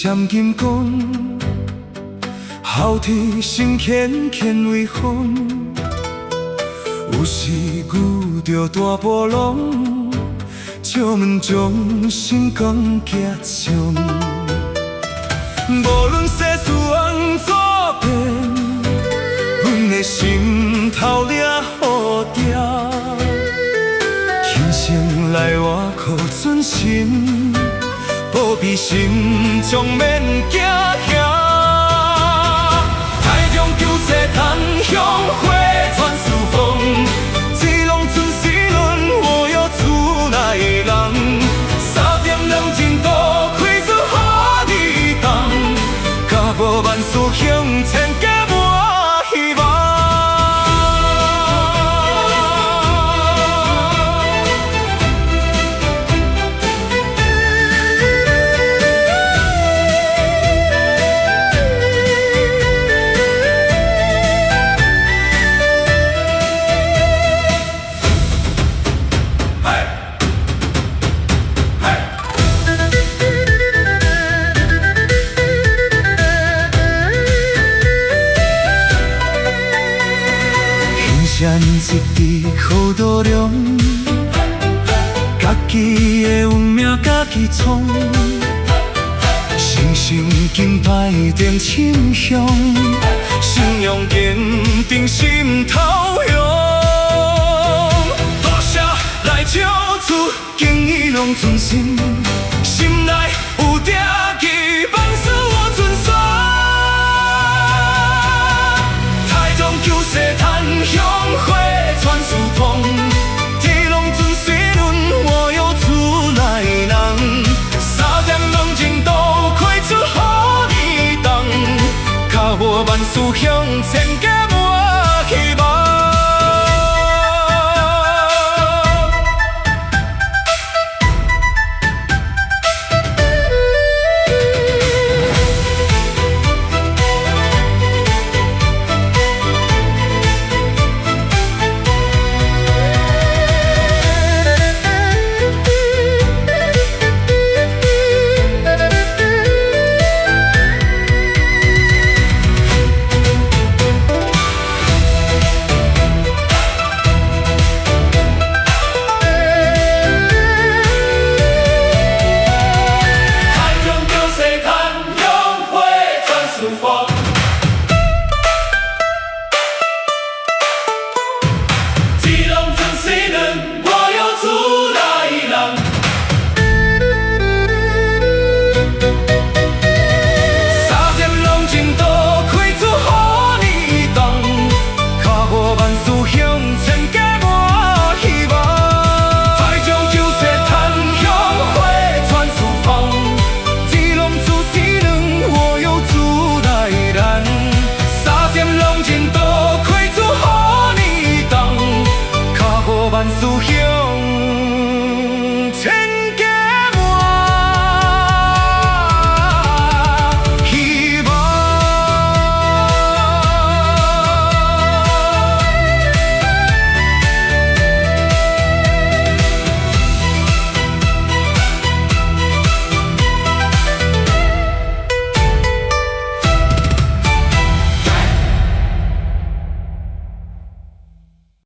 闪金光，昊天神乾乾为风。有时遇着大波浪，借问将心光寄上。无论世事安怎变，阮的心头抓好定。轻声来我靠准心，保庇心将免惊吓。台中救世檀香花传四方，水龙春时轮我有厝内人。3点两尽都开出予你当，甲无万事向前加满希望。闪一滴好度量，家己的运命家己创，心心敬拜定清香，信仰坚定心头向。大声来唱出敬意拢存心，心内有定。